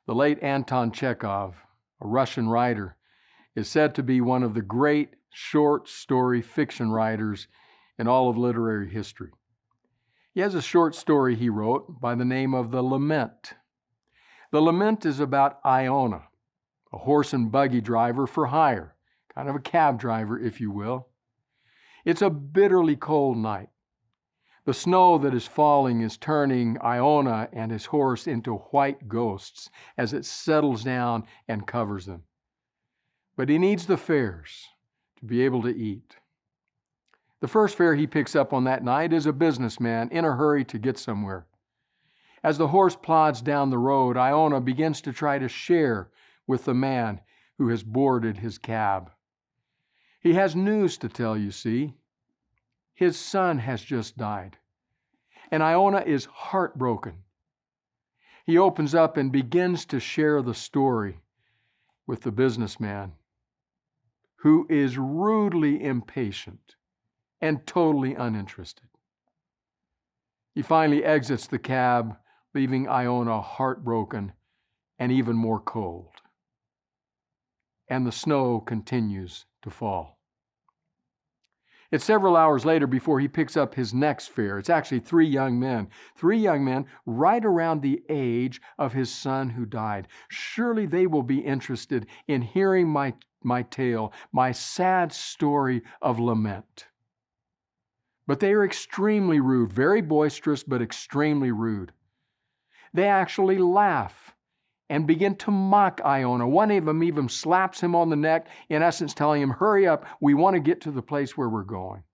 The late Anton Chekhov, a Russian writer, is said to be one of the great short story fiction writers in all of literary history. He has a short story he wrote by the name of The Lament. The Lament is about Iona, a horse and buggy driver for hire, kind of a cab driver, if you will. It's a bitterly cold night. The snow that is falling is turning Iona and his horse into white ghosts as it settles down and covers them. But he needs the fares to be able to eat. The first fare he picks up on that night is a businessman in a hurry to get somewhere. As the horse plods down the road, Iona begins to try to share with the man who has boarded his cab. He has news to tell, you see. His son has just died, and Iona is heartbroken. He opens up and begins to share the story with the businessman, who is rudely impatient and totally uninterested. He finally exits the cab, leaving Iona heartbroken and even more cold. And the snow continues to fall. It's several hours later before he picks up his next fare. It's actually three young men right around the age of his son who died. Surely they will be interested in hearing my tale, my sad story of lament. But they are extremely rude, very boisterous, but extremely rude. They actually laugh and begin to mock Iona. One of them even slaps him on the neck, in essence telling him, "Hurry up, we want to get to the place where we're going."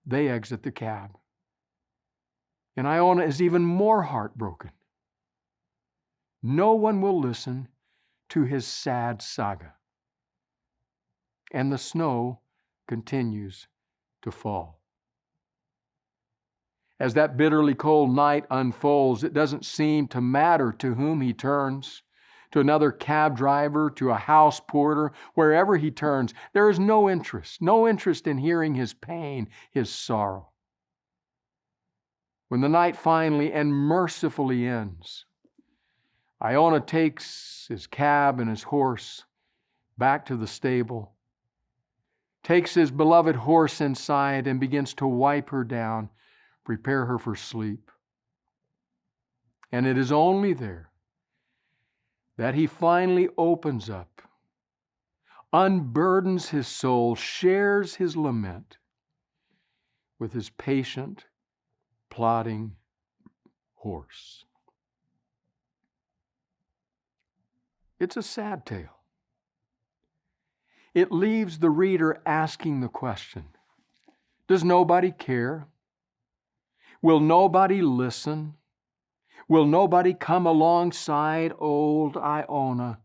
They exit the cab. And Iona is even more heartbroken. No one will listen to his sad saga. And the snow continues to fall. As that bitterly cold night unfolds, it doesn't seem to matter to whom he turns, to another cab driver, to a house porter, wherever he turns, there is no interest in hearing his pain, his sorrow. When the night finally and mercifully ends, Iona takes his cab and his horse back to the stable, takes his beloved horse inside and begins to wipe her down, prepare her for sleep. And it is only there that he finally opens up, unburdens his soul, shares his lament with his patient, plodding horse. It's a sad tale. It leaves the reader asking the question, does nobody care? Will nobody listen? Will nobody come alongside old Iona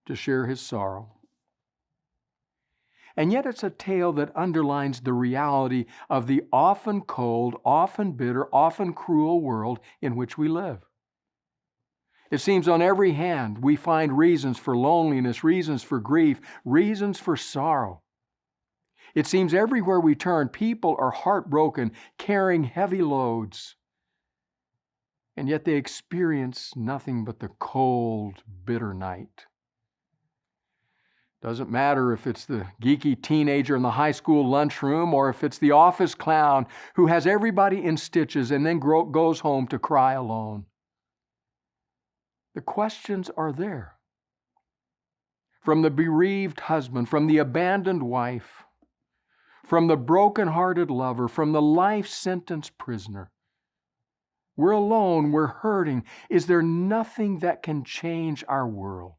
to share his sorrow? And yet it's a tale that underlines the reality of the often cold, often bitter, often cruel world in which we live. It seems on every hand we find reasons for loneliness, reasons for grief, reasons for sorrow. It seems everywhere we turn, people are heartbroken, carrying heavy loads. And yet they experience nothing but the cold, bitter night. Doesn't matter if it's the geeky teenager in the high school lunchroom or if it's the office clown who has everybody in stitches and then goes home to cry alone. The questions are there. From the bereaved husband, from the abandoned wife, from the broken-hearted lover, from the life-sentence prisoner. We're alone, we're hurting. Is there nothing that can change our world?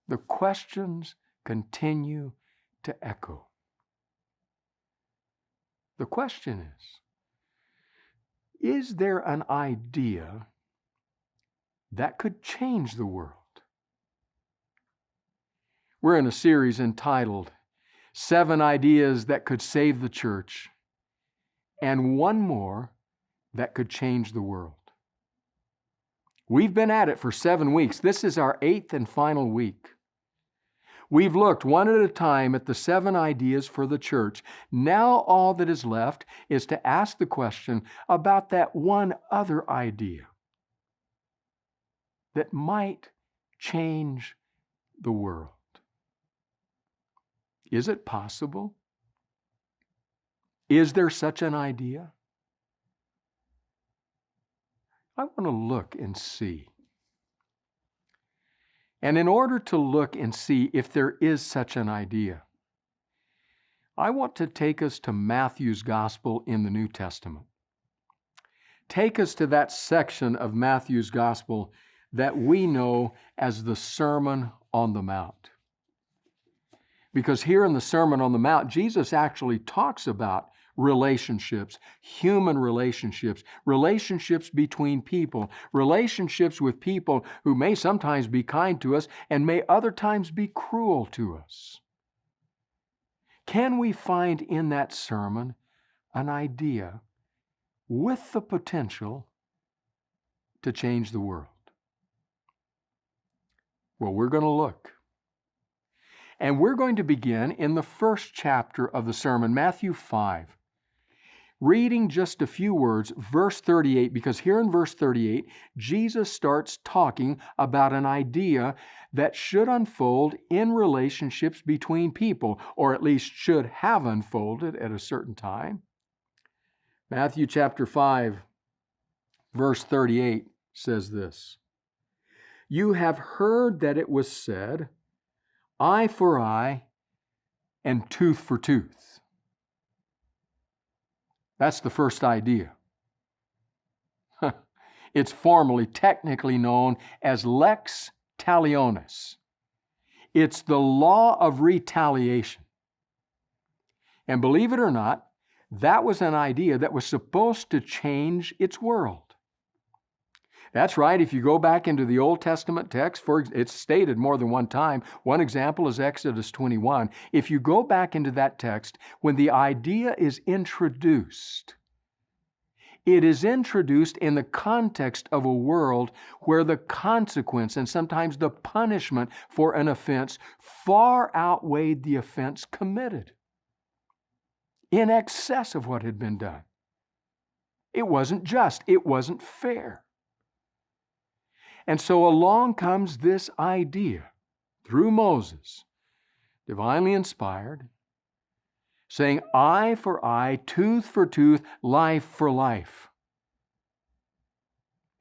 The questions continue to echo. The question is there an idea that could change the world? We're in a series entitled 7 Ideas That Could Save the Church, and one more that could change the world. We've been at it for 7 weeks. This is our 8th and final week. We've looked one at a time at the 7 ideas for the church. Now all that is left is to ask the question about that one other idea. that might change the world. Is it possible? Is there such an idea? I want to look and see. And in order to look and see if there is such an idea, I want to take us to Matthew's Gospel in the New Testament. Take us to that section of Matthew's Gospel that we know as the Sermon on the Mount. Because here in the Sermon on the Mount, Jesus actually talks about relationships, human relationships, relationships between people, relationships with people who may sometimes be kind to us and may other times be cruel to us. Can we find in that sermon an idea with the potential to change the world? Well, we're going to look. And we're going to begin in the first chapter of the sermon, Matthew 5, reading just a few words, verse 38, because here in verse 38, Jesus starts talking about an idea that should unfold in relationships between people, or at least should have unfolded at a certain time. Matthew chapter 5, verse 38 says this, "You have heard that it was said, eye for eye and tooth for tooth." That's the first idea. It's formally, technically known as lex talionis. It's the law of retaliation. And believe it or not, that was an idea that was supposed to change its world. That's right. If you go back into the Old Testament text, it's stated more than one time. One example is Exodus 21. If you go back into that text, when the idea is introduced, it is introduced in the context of a world where the consequence and sometimes the punishment for an offense far outweighed the offense committed, in excess of what had been done. It wasn't just. It wasn't fair. And so along comes this idea through Moses, divinely inspired, saying eye for eye, tooth for tooth, life for life.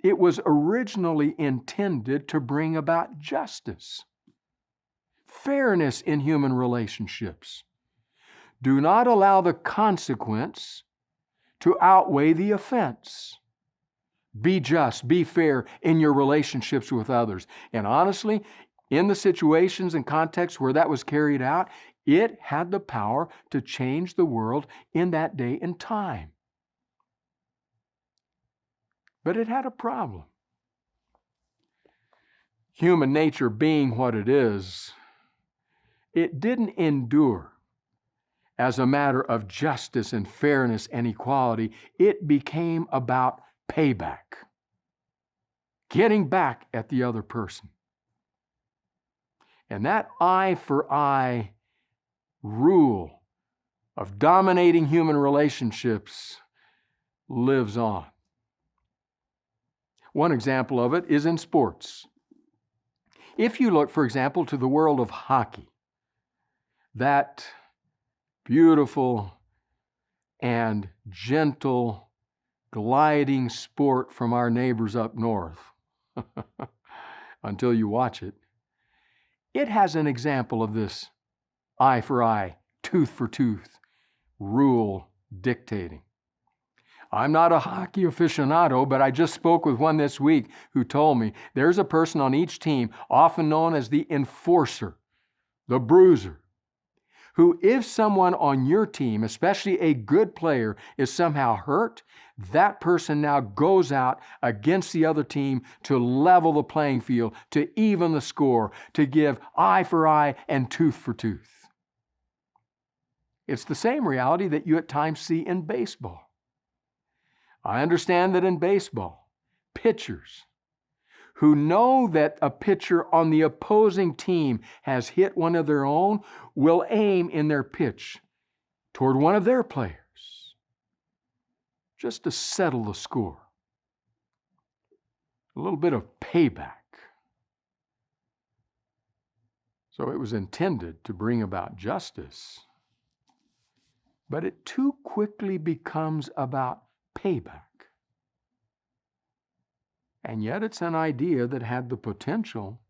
It was originally intended to bring about justice, fairness in human relationships. Do not allow the consequence to outweigh the offense. Be just, be fair in your relationships with others. And honestly, in the situations and contexts where that was carried out, it had the power to change the world in that day and time. But it had a problem. Human nature being what it is, it didn't endure as a matter of justice and fairness and equality. It became about payback, getting back at the other person. And that eye for eye rule of dominating human relationships lives on. One example of it is in sports. If you look, for example, to the world of hockey, that beautiful and gentle gliding sport from our neighbors up north, until you watch it, it has an example of this eye for eye, tooth for tooth rule dictating. I'm not a hockey aficionado, but I just spoke with one this week who told me there's a person on each team, often known as the enforcer, the bruiser, who, if someone on your team, especially a good player, is somehow hurt, that person now goes out against the other team to level the playing field, to even the score, to give eye for eye and tooth for tooth. It's the same reality that you at times see in baseball. I understand that in baseball, pitchers who know that a pitcher on the opposing team has hit one of their own will aim in their pitch toward one of their players just to settle the score. A little bit of payback. So it was intended to bring about justice, but it too quickly becomes about payback. And yet it's an idea that had the potential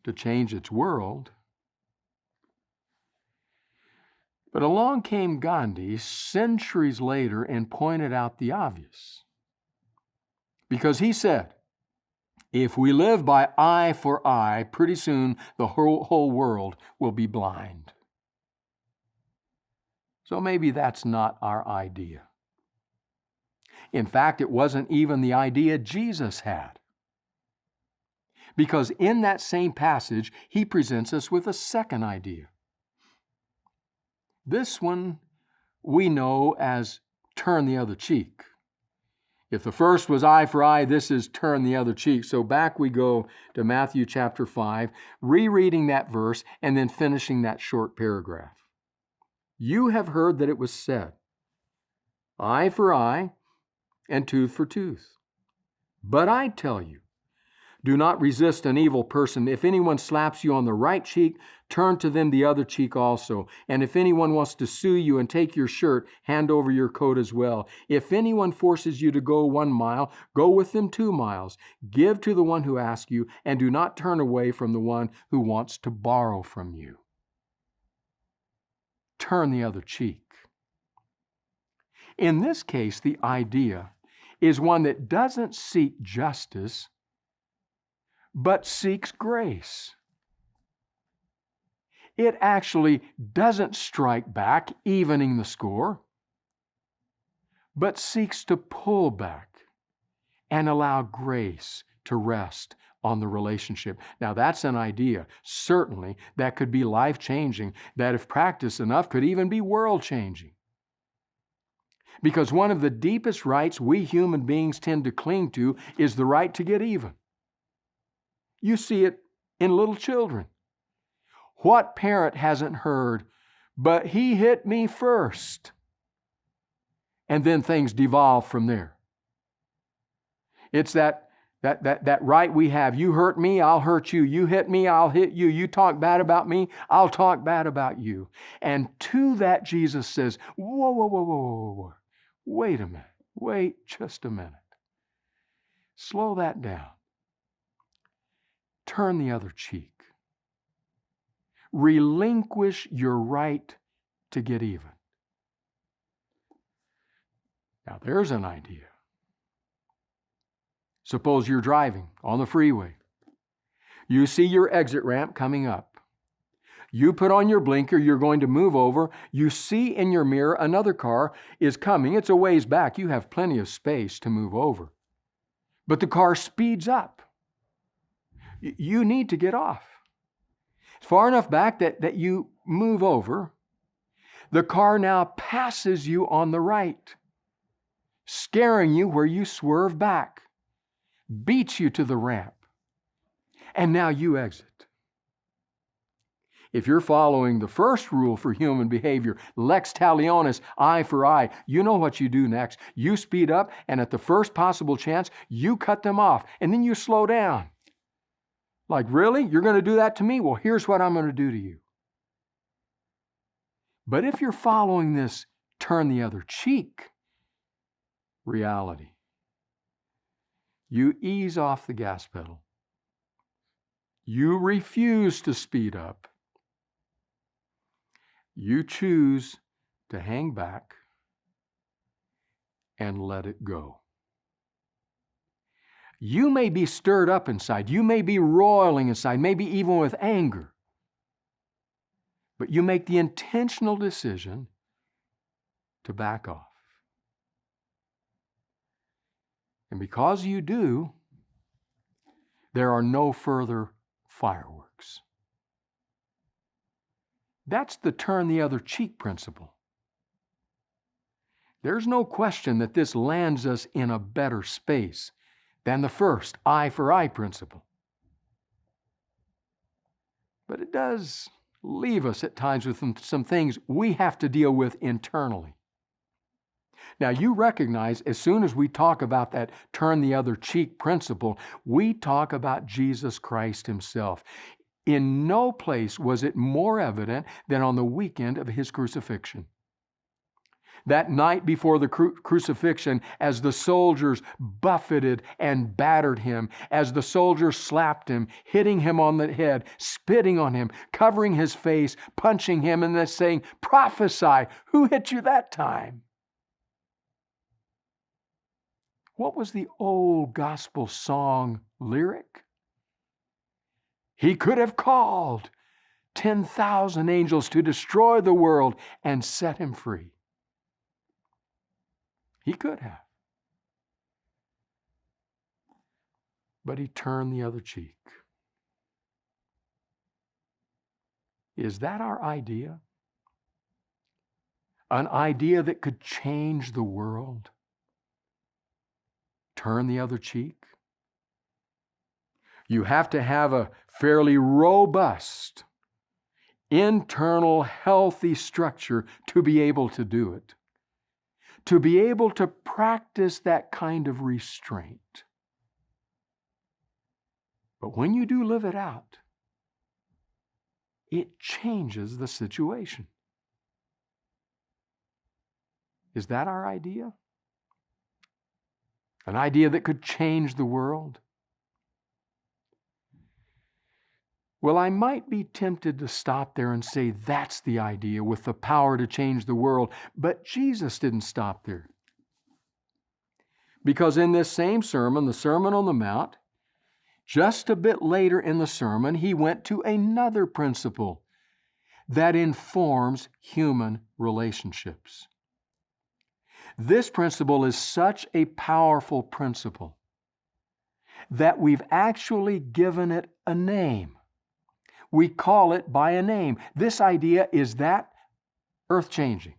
to change its world. But along came Gandhi centuries later and pointed out the obvious. Because he said, if we live by eye for eye, pretty soon the whole world will be blind. So maybe that's not our idea. In fact, it wasn't even the idea Jesus had. Because in that same passage, he presents us with a second idea. This one we know as turn the other cheek. If the first was eye for eye, this is turn the other cheek. So back we go to Matthew chapter 5, rereading that verse and then finishing that short paragraph. You have heard that it was said, eye for eye and tooth for tooth. But I tell you, do not resist an evil person. If anyone slaps you on the right cheek, turn to them the other cheek also. And if anyone wants to sue you and take your shirt, hand over your coat as well. If anyone forces you to go 1 mile, go with them 2 miles. Give to the one who asks you, and do not turn away from the one who wants to borrow from you. Turn the other cheek. In this case, the idea is one that doesn't seek justice, but seeks grace. It actually doesn't strike back, evening the score, but seeks to pull back and allow grace to rest on the relationship. Now, that's an idea, certainly, that could be life-changing, that if practiced enough could even be world-changing. Because one of the deepest rights we human beings tend to cling to is the right to get even. You see it in little children. What parent hasn't heard, but he hit me first? And then things devolve from there. It's that right we have. You hurt me, I'll hurt you. You hit me, I'll hit you. You talk bad about me, I'll talk bad about you. And to that Jesus says, whoa. Wait a minute. Wait just a minute. Slow that down. Turn the other cheek. Relinquish your right to get even. Now there's an idea. Suppose you're driving on the freeway. You see your exit ramp coming up. You put on your blinker, you're going to move over. You see in your mirror another car is coming. It's a ways back. You have plenty of space to move over. But the car speeds up. You need to get off. It's far enough back that you move over. The car now passes you on the right, scaring you where you swerve back, beats you to the ramp, and now you exit. If you're following the first rule for human behavior, lex talionis, eye for eye, you know what you do next. You speed up, and at the first possible chance, you cut them off, and then you slow down. Like, really? You're going to do that to me? Well, here's what I'm going to do to you. But if you're following this turn the other cheek reality, you ease off the gas pedal. You refuse to speed up. You choose to hang back and let it go. You may be stirred up inside. You may be roiling inside, maybe even with anger. But you make the intentional decision to back off. And because you do, there are no further fireworks. That's the turn the other cheek principle. There's no question that this lands us in a better space than the first eye for eye principle. But it does leave us at times with some things we have to deal with internally. Now, you recognize as soon as we talk about that turn the other cheek principle, we talk about Jesus Christ himself. In no place was it more evident than on the weekend of his crucifixion. That night before the crucifixion, as the soldiers buffeted and battered him, as the soldiers slapped him, hitting him on the head, spitting on him, covering his face, punching him, and then saying, "Prophesy, who hit you that time?" What was the old gospel song lyric? He could have called 10,000 angels to destroy the world and set him free. He could have. But he turned the other cheek. Is that our idea? An idea that could change the world? Turn the other cheek? You have to have a fairly robust, internal, healthy structure to be able to do it. To be able to practice that kind of restraint. But when you do live it out, it changes the situation. Is that our idea? An idea that could change the world? Well, I might be tempted to stop there and say that's the idea with the power to change the world, but Jesus didn't stop there. Because in this same sermon, the Sermon on the Mount, just a bit later in the sermon, he went to another principle that informs human relationships. This principle is such a powerful principle that we've actually given it a name. We call it by a name. This idea is that earth-changing.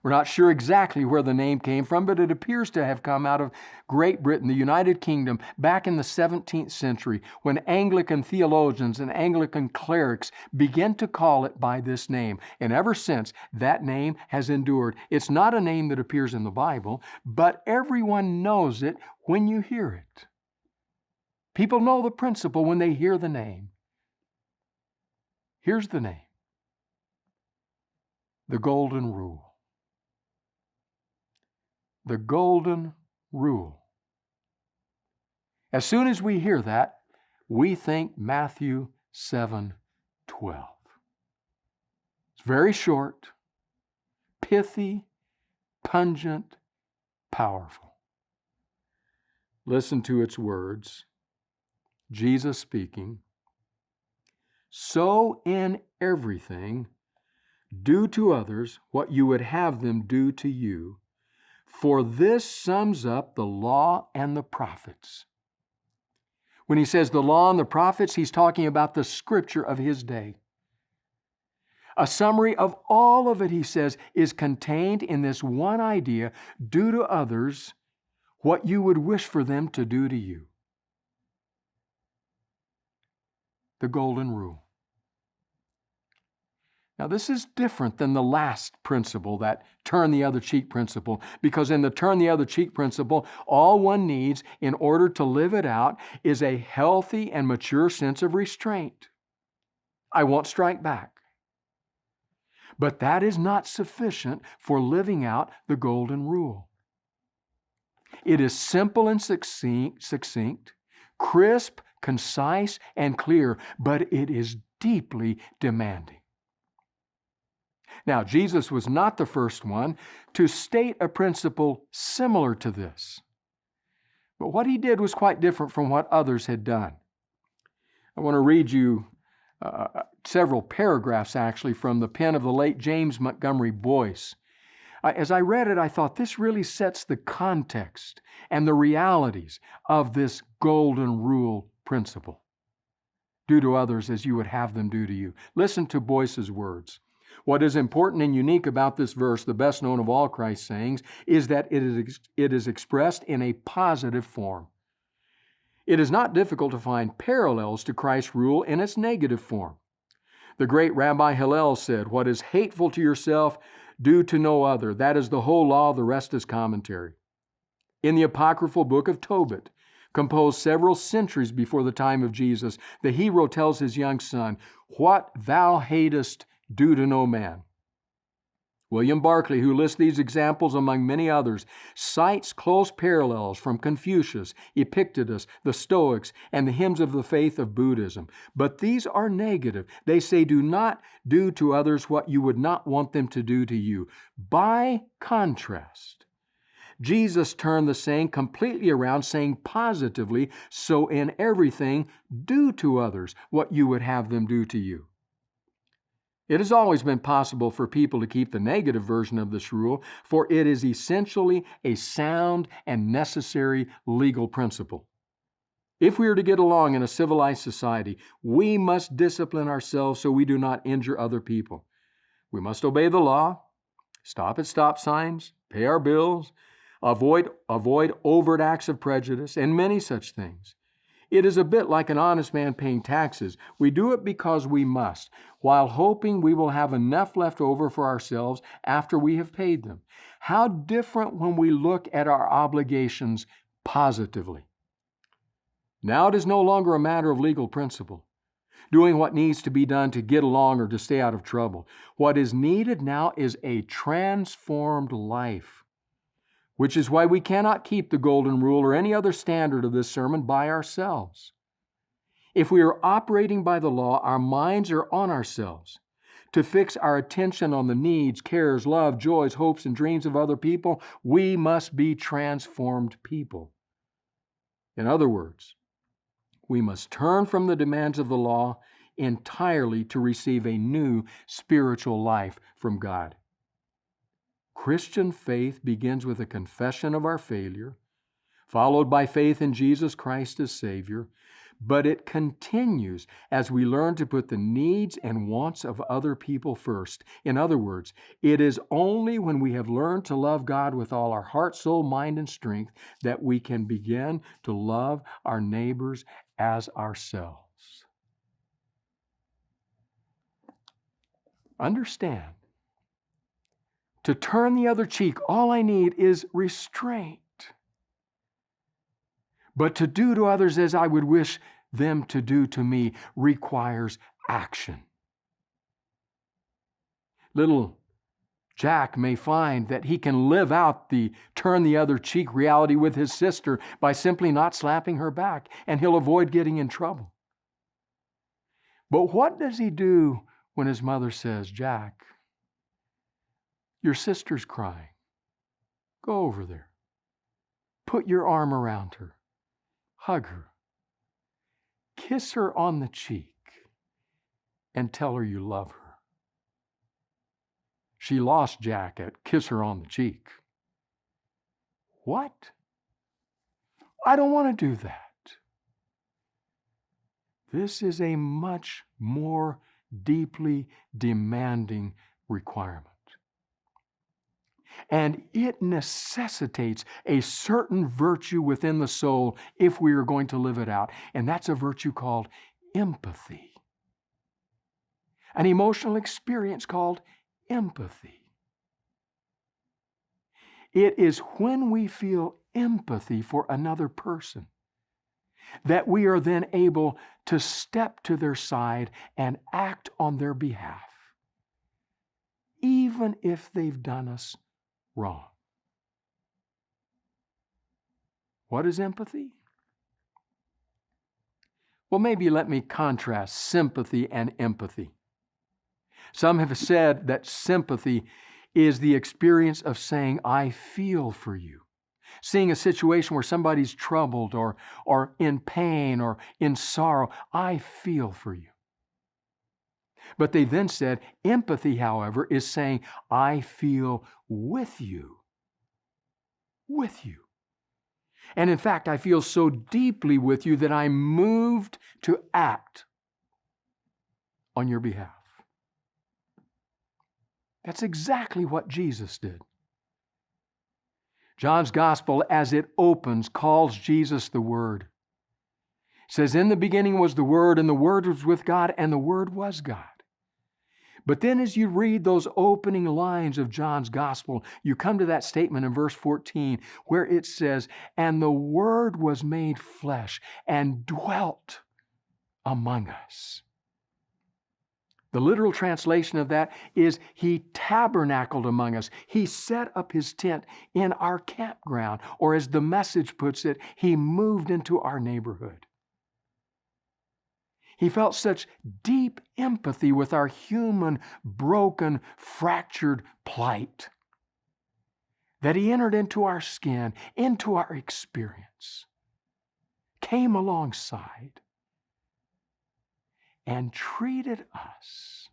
We're not sure exactly where the name came from, but it appears to have come out of Great Britain, the United Kingdom, back in the 17th century, when Anglican theologians and Anglican clerics began to call it by this name. And ever since, that name has endured. It's not a name that appears in the Bible, but everyone knows it when you hear it. People know the principle when they hear the name. Here's the name. The Golden Rule. The Golden Rule. As soon as we hear that, we think Matthew 7:12. It's very short, pithy, pungent, powerful. Listen to its words. Jesus speaking. So in everything, do to others what you would have them do to you, for this sums up the law and the prophets. When he says the law and the prophets, he's talking about the scripture of his day. A summary of all of it, he says, is contained in this one idea: do to others what you would wish for them to do to you. The Golden Rule. Now, this is different than the last principle, that turn the other cheek principle, because in the turn the other cheek principle, all one needs in order to live it out is a healthy and mature sense of restraint. I won't strike back. But that is not sufficient for living out the Golden Rule. It is simple and succinct, crisp, concise, and clear, but it is deeply demanding. Now, Jesus was not the first one to state a principle similar to this. But what he did was quite different from what others had done. I want to read you several paragraphs, actually, from the pen of the late James Montgomery Boyce. As I read it, I thought this really sets the context and the realities of this Golden Rule principle. Do to others as you would have them do to you. Listen to Boyce's words. What is important and unique about this verse, the best known of all Christ's sayings, is that it is expressed in a positive form. It is not difficult to find parallels to Christ's rule in its negative form. The great Rabbi Hillel said, "What is hateful to yourself, do to no other. That is the whole law, the rest is commentary." In the apocryphal book of Tobit, composed several centuries before the time of Jesus, the hero tells his young son, "What thou hatest, do to no man." William Barclay, who lists these examples among many others, cites close parallels from Confucius, Epictetus, the Stoics, and the hymns of the faith of Buddhism. But these are negative. They say, do not do to others what you would not want them to do to you. By contrast, Jesus turned the saying completely around, saying positively, so in everything, do to others what you would have them do to you. It has always been possible for people to keep the negative version of this rule, for it is essentially a sound and necessary legal principle. If we are to get along in a civilized society, we must discipline ourselves so we do not injure other people. We must obey the law, stop at stop signs, pay our bills, avoid overt acts of prejudice, and many such things. It is a bit like an honest man paying taxes. We do it because we must, while hoping we will have enough left over for ourselves after we have paid them. How different when we look at our obligations positively. Now it is no longer a matter of legal principle, doing what needs to be done to get along or to stay out of trouble. What is needed now is a transformed life, which is why we cannot keep the golden rule or any other standard of this sermon by ourselves. If we are operating by the law, our minds are on ourselves. To fix our attention on the needs, cares, love, joys, hopes, and dreams of other people, we must be transformed people. In other words, we must turn from the demands of the law entirely to receive a new spiritual life from God. Christian faith begins with a confession of our failure, followed by faith in Jesus Christ as Savior, but it continues as we learn to put the needs and wants of other people first. In other words, it is only when we have learned to love God with all our heart, soul, mind, and strength that we can begin to love our neighbors as ourselves. Understand, to turn the other cheek, all I need is restraint. But to do to others as I would wish them to do to me requires action. Little Jack may find that he can live out the turn the other cheek reality with his sister by simply not slapping her back, and he'll avoid getting in trouble. But what does he do when his mother says, "Jack, your sister's crying. Go over there. Put your arm around her. Hug her. Kiss her on the cheek and tell her you love her." She lost Jack at kiss her on the cheek. What? I don't want to do that. This is a much more deeply demanding requirement. And it necessitates a certain virtue within the soul if we are going to live it out. And that's a virtue called empathy. An emotional experience called empathy. It is when we feel empathy for another person that we are then able to step to their side and act on their behalf, even if they've done us wrong. What is empathy? Well, maybe let me contrast sympathy and empathy. Some have said that sympathy is the experience of saying, "I feel for you." Seeing a situation where somebody's troubled or in pain or in sorrow, "I feel for you." But they then said, empathy, however, is saying, "I feel with you. With you. And in fact, I feel so deeply with you that I'm moved to act on your behalf." That's exactly what Jesus did. John's Gospel, as it opens, calls Jesus the Word. It says, "In the beginning was the Word, and the Word was with God, and the Word was God." But then as you read those opening lines of John's gospel, you come to that statement in verse 14 where it says, "And the Word was made flesh and dwelt among us." The literal translation of that is He tabernacled among us. He set up His tent in our campground, or as the Message puts it, He moved into our neighborhood. He felt such deep empathy with our human, broken, fractured plight that He entered into our skin, into our experience, came alongside, and treated us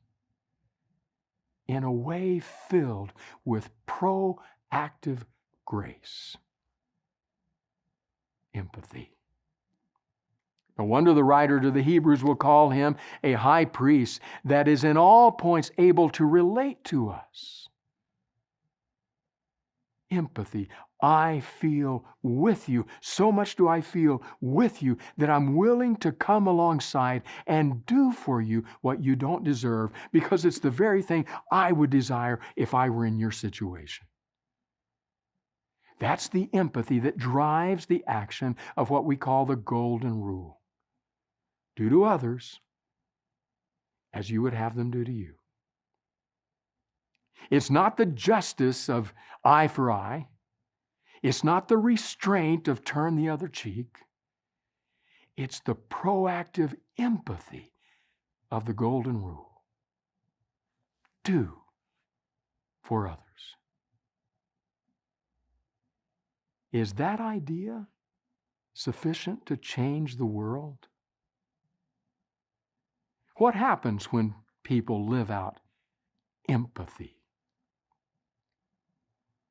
in a way filled with proactive grace. Empathy. No wonder the writer to the Hebrews will call Him a high priest that is in all points able to relate to us. Empathy. I feel with you. So much do I feel with you that I'm willing to come alongside and do for you what you don't deserve, because it's the very thing I would desire if I were in your situation. That's the empathy that drives the action of what we call the golden rule. Do to others as you would have them do to you. It's not the justice of eye for eye. It's not the restraint of turn the other cheek. It's the proactive empathy of the golden rule. Do for others. Is that idea sufficient to change the world? What happens when people live out empathy?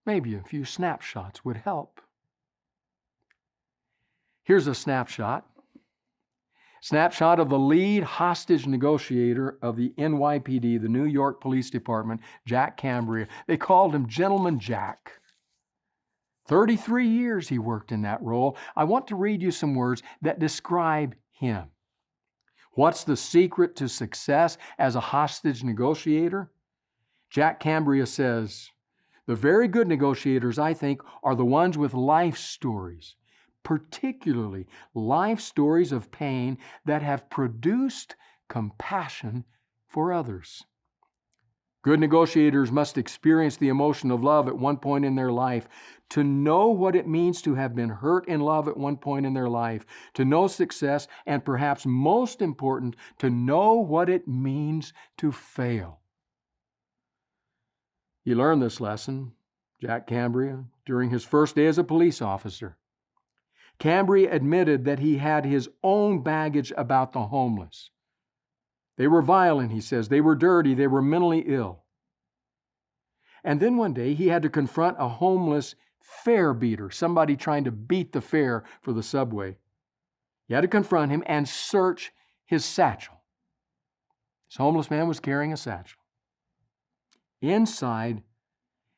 Maybe a few snapshots would help. Here's a snapshot. Snapshot of the lead hostage negotiator of the NYPD, the New York Police Department, Jack Cambria. They called him Gentleman Jack. 33 years he worked in that role. I want to read you some words that describe him. What's the secret to success as a hostage negotiator? Jack Cambria says, "The very good negotiators, I think, are the ones with life stories, particularly life stories of pain that have produced compassion for others." Good negotiators must experience the emotion of love at one point in their life, to know what it means to have been hurt in love at one point in their life, to know success, and perhaps most important, to know what it means to fail. He learned this lesson, Jack Cambria, during his first day as a police officer. Cambria admitted that he had his own baggage about the homeless. They were violent, he says. They were dirty. They were mentally ill. And then one day he had to confront a homeless fare beater, somebody trying to beat the fare for the subway. He had to confront him and search his satchel. This homeless man was carrying a satchel. Inside,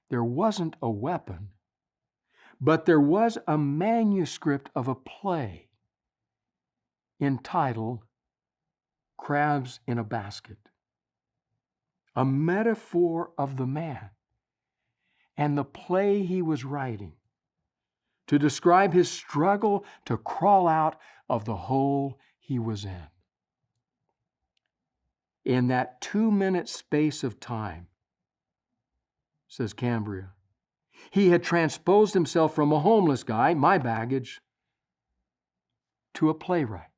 there wasn't a weapon, but there was a manuscript of a play entitled Crabs in a Basket, a metaphor of the man and the play he was writing to describe his struggle to crawl out of the hole he was in. In that 2-minute space of time, says Cambria, he had transposed himself from a homeless guy, my baggage, to a playwright.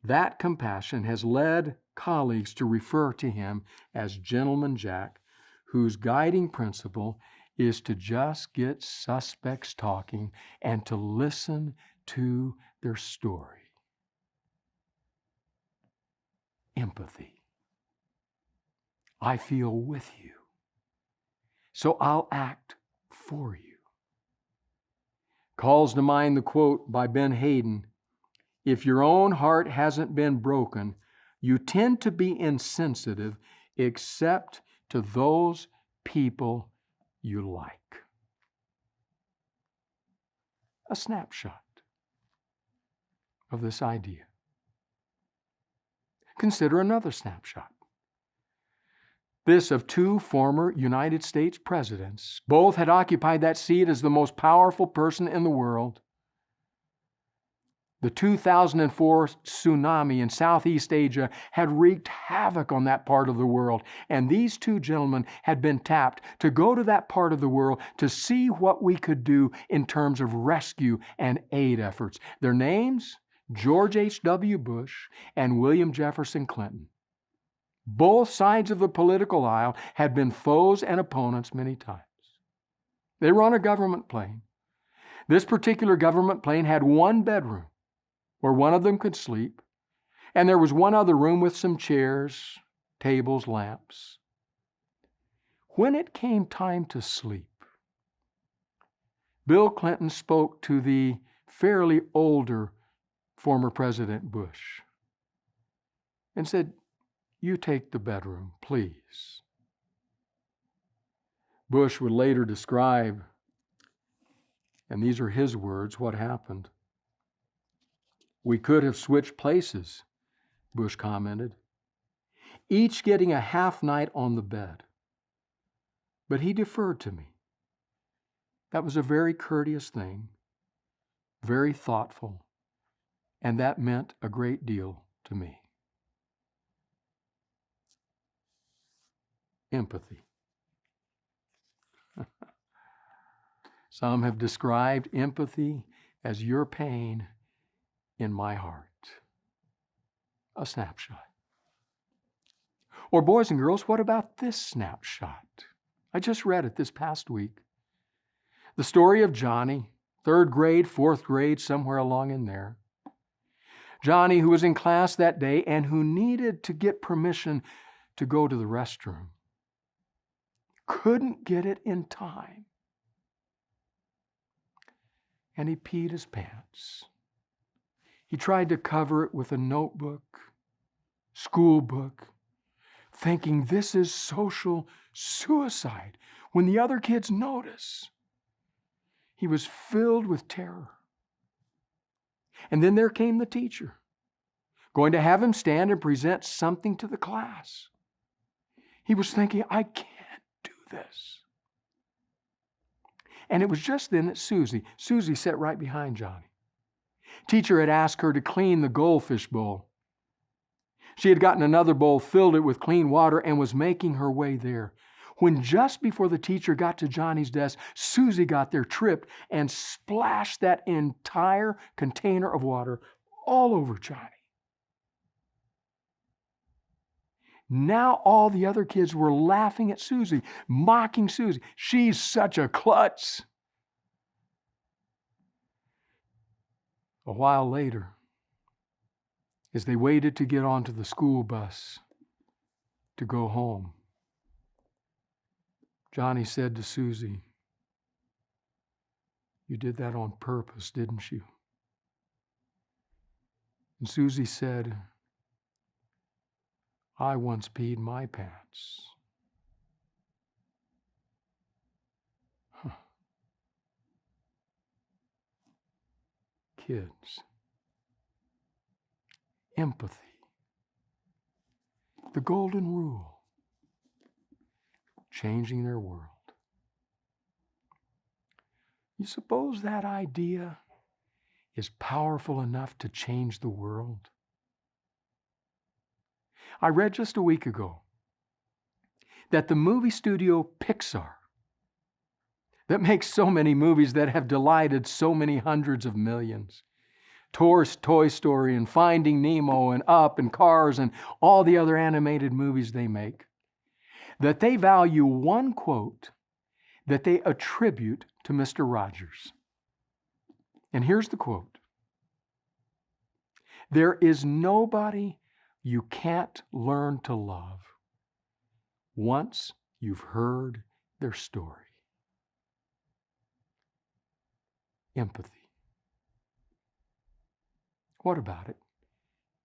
That compassion has led colleagues to refer to him as Gentleman Jack, whose guiding principle is to just get suspects talking and to listen to their story. Empathy. I feel with you, so I'll act for you. Calls to mind the quote by Ben Hayden, "If your own heart hasn't been broken, you tend to be insensitive except to those people you like." A snapshot of this idea. Consider another snapshot. This of two former United States presidents. Both had occupied that seat as the most powerful person in the world. The 2004 tsunami in Southeast Asia had wreaked havoc on that part of the world, and these two gentlemen had been tapped to go to that part of the world to see what we could do in terms of rescue and aid efforts. Their names? George H.W. Bush and William Jefferson Clinton. Both sides of the political aisle had been foes and opponents many times. They were on a government plane. This particular government plane had one bedroom where one of them could sleep, and there was one other room with some chairs, tables, lamps. When it came time to sleep, Bill Clinton spoke to the fairly older former President Bush and said, "You take the bedroom, please." Bush would later describe, and these are his words, what happened. "We could have switched places," Bush commented, "each getting a half night on the bed. But he deferred to me. That was a very courteous thing, very thoughtful, and that meant a great deal to me." Empathy. Some have described empathy as your pain in my heart. A snapshot. Or boys and girls, what about this snapshot? I just read it this past week. The story of Johnny, 3rd grade, 4th grade, somewhere along in there. Johnny, who was in class that day and who needed to get permission to go to the restroom, couldn't get it in time. And he peed his pants. He tried to cover it with a notebook, school book, thinking this is social suicide when the other kids notice. He was filled with terror. And then there came the teacher, going to have him stand and present something to the class. He was thinking, I can't do this. And it was just then that Susie sat right behind Johnny. Teacher had asked her to clean the goldfish bowl. She had gotten another bowl, filled it with clean water, and was making her way there. When just before the teacher got to Johnny's desk, Susie got there, tripped, and splashed that entire container of water all over Johnny. Now all the other kids were laughing at Susie, mocking Susie. She's such a klutz. A while later, as they waited to get onto the school bus to go home, Johnny said to Susie, "You did that on purpose, didn't you?" And Susie said, "I once peed my pants." Kids. Empathy. The golden rule. Changing their world. You suppose that idea is powerful enough to change the world? I read just a week ago that the movie studio Pixar, that makes so many movies that have delighted so many hundreds of millions, Toy Story and Finding Nemo and Up and Cars and all the other animated movies they make, that they value one quote that they attribute to Mr. Rogers. And here's the quote: "There is nobody you can't learn to love once you've heard their story." Empathy. What about it?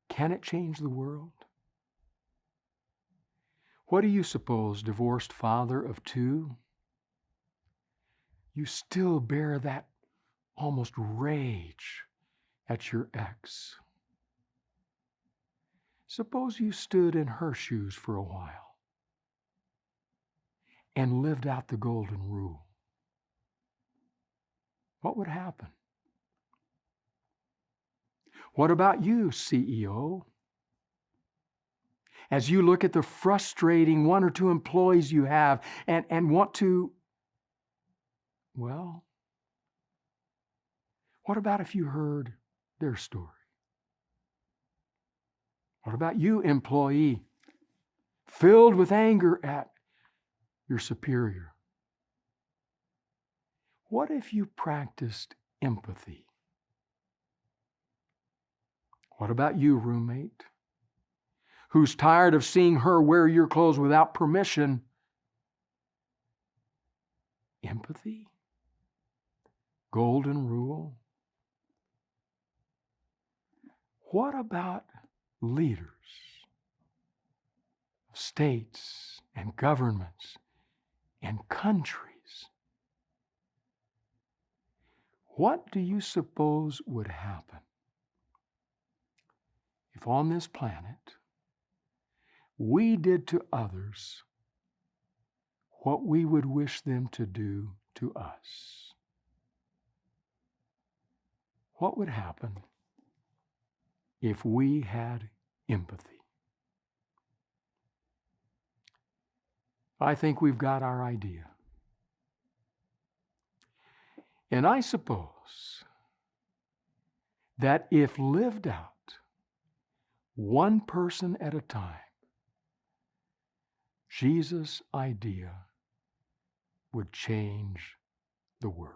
Can it change the world? What do you suppose, divorced father of two? You still bear that almost rage at your ex. Suppose you stood in her shoes for a while. and lived out the golden rule, what would happen? What about you, CEO? As you look at the frustrating one or two employees you have and want to, well, what about if you heard their story? What about you, employee, filled with anger at your superior? What if you practiced empathy? What about you, roommate, who's tired of seeing her wear your clothes without permission? Empathy? Golden rule? What about leaders of states and governments and countries? What do you suppose would happen if on this planet we did to others what we would wish them to do to us? What would happen if we had empathy? I think we've got our idea. And I suppose that if lived out one person at a time, Jesus' idea would change the world.